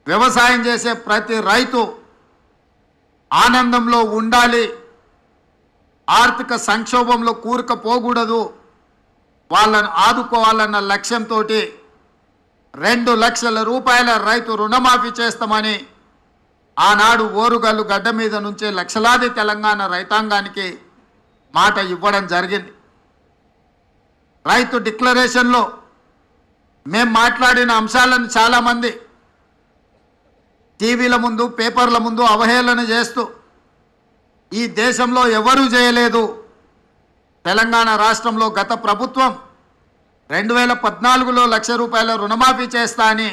వ్యవసాయం చేసే ప్రతి రైతు ఆనందంలో ఉండాలి, ఆర్థిక సంక్షోభంలో కూరుకుపోకూడదు, వాళ్ళను ఆదుకోవాలన్న లక్ష్యంతో 2 లక్షల రూపాయల రైతు రుణమాఫీ చేస్తామని ఆనాడు ఓరుగల్లు గడ్డ మీద నుంచే లక్షలాది తెలంగాణ రైతాంగానికి మాట ఇవ్వడం జరిగింది. రైతు డిక్లరేషన్లో మేము మాట్లాడిన అంశాలను చాలామంది టీవీల ముందు పేపర్ల ముందు అవహేళన చేస్తూ ఈ దేశంలో ఎవరూ చేయలేదు, తెలంగాణ రాష్ట్రంలో గత ప్రభుత్వం 2014లో 1 లక్ష రూపాయల రుణమాఫీ చేస్తా అని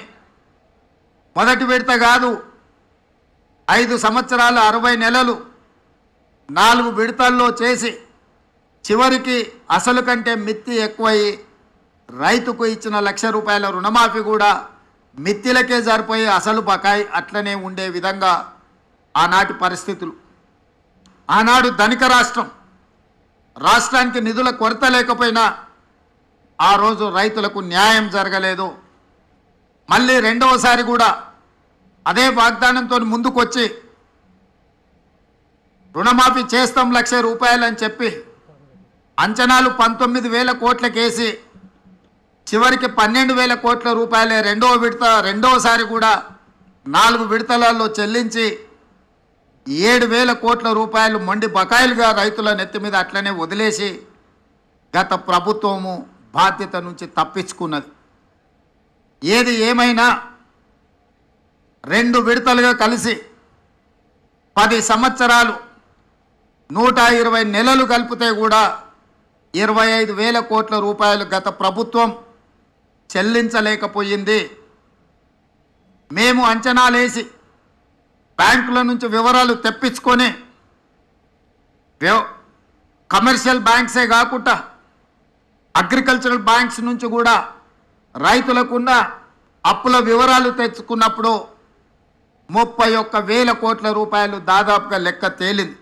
మొదటి విడత కాదు 5 సంవత్సరాలు 60 నెలలు 4 విడతల్లో చేసి చివరికి అసలు కంటే మిత్తి ఎక్కువయి రైతుకు ఇచ్చిన 1 లక్ష రూపాయల రుణమాఫీ కూడా మిత్తిలకే సరిపోయి అసలు బకాయి అట్లనే ఉండే విధంగా ఆనాటి పరిస్థితులు. ఆనాడు ధనిక రాష్ట్రం, రాష్ట్రానికి నిధుల కొరత లేకపోయినా ఆ రోజు రైతులకు న్యాయం జరగలేదు. మళ్ళీ రెండవసారి కూడా అదే వాగ్దానంతో ముందుకొచ్చి రుణమాఫీ చేస్తాం 1 లక్ష రూపాయలు అని చెప్పి అంచనాలు 19,000 కోట్లకేసి చివరికి 12,000 కోట్ల రూపాయలే రెండవసారి కూడా 4 విడతలలో చెల్లించి 7,000 కోట్ల రూపాయలు మొండి బకాయిలుగా రైతుల నెత్తి మీద అట్లనే వదిలేసి గత ప్రభుత్వము బాధ్యత నుంచి తప్పించుకున్నది. ఏది ఏమైనా 2 విడతలుగా కలిసి 10 సంవత్సరాలు 120 నెలలు కలిపితే కూడా 25,000 కోట్ల రూపాయలు గత ప్రభుత్వం చెల్లించలేకపోయింది. మేము అంచనాలేసి బ్యాంకుల నుంచి వివరాలు తెప్పించుకొని కమర్షియల్ బ్యాంక్సే కాకుండా అగ్రికల్చరల్ బ్యాంక్స్ నుంచి కూడా రైతులకున్న అప్పుల వివరాలు తెచ్చుకున్నప్పుడు 31,000 కోట్ల రూపాయలు దాదాపుగా లెక్క తేలింది.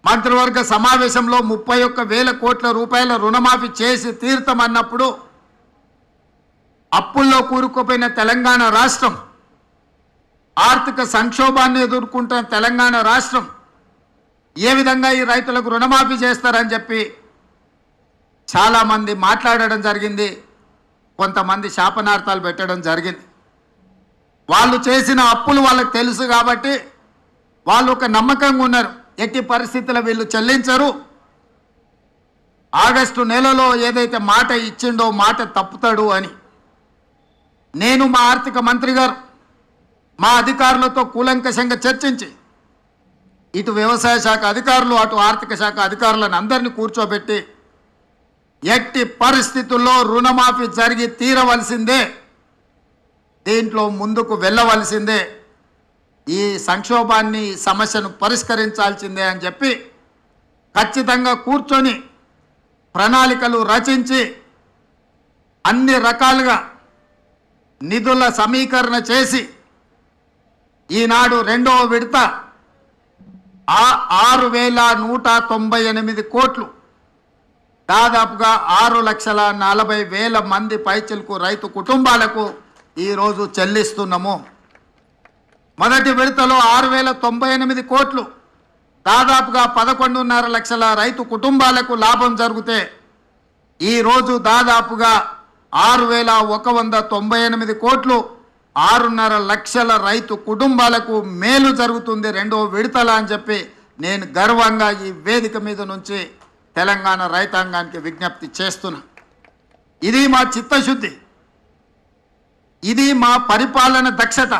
మంత్రివర్గ సమావేశంలో 31,000 కోట్ల రూపాయల రుణమాఫీ చేసి తీర్థమన్నప్పుడు అప్పుల్లో కూరుకుపోయిన తెలంగాణ రాష్ట్రం, ఆర్థిక సంక్షోభాన్ని ఎదుర్కొంటున్న తెలంగాణ రాష్ట్రం ఏ విధంగా ఈ రైతులకు రుణమాఫీ చేస్తారని చెప్పి చాలామంది మాట్లాడడం జరిగింది. కొంతమంది శాపనార్థాలు పెట్టడం జరిగింది. వాళ్ళు చేసిన అప్పులు వాళ్ళకి తెలుసు కాబట్టి వాళ్ళు ఒక నమ్మకంగా ఉన్నారు, ఎట్టి పరిస్థితుల్లో వీళ్ళు చెల్లించరు, ఆగస్టు నెలలో ఏదైతే మాట ఇచ్చిండో మాట తప్పుతాడు అని. నేను మా ఆర్థిక మంత్రి గారు మా అధికారులతో కూలంకషంగా చర్చించి ఇటు వ్యవసాయ శాఖ అధికారులు అటు ఆర్థిక శాఖ అధికారులను అందరినీ కూర్చోబెట్టి ఎట్టి పరిస్థితుల్లో రుణమాఫీ జరిగి తీరవలసిందే, దీంట్లో ముందుకు వెళ్ళవలసిందే, ఈ సంక్షోభాన్ని సమస్యను పరిష్కరించాల్సిందే అని చెప్పి ఖచ్చితంగా కూర్చొని ప్రణాళికలు రచించి అన్ని రకాలుగా నిధుల సమీకరణ చేసి ఈనాడు 2వ విడత 6,198 కోట్లు దాదాపుగా 6,40,000 మంది పైచిలకు రైతు కుటుంబాలకు ఈరోజు చెల్లిస్తున్నాము. మొదటి విడతలో 6,098 కోట్లు దాదాపుగా 11.5 లక్షల రైతు కుటుంబాలకు లాభం జరిగితే ఈరోజు దాదాపుగా 6,198 కోట్లు 6.5 లక్షల రైతు కుటుంబాలకు మేలు జరుగుతుంది 2వ విడతల అని చెప్పి నేను గర్వంగా ఈ వేదిక మీద నుంచి తెలంగాణ రైతాంగానికి విజ్ఞప్తి చేస్తున్నా. ఇది మా చిత్తశుద్ధి, ఇది మా పరిపాలన దక్షత.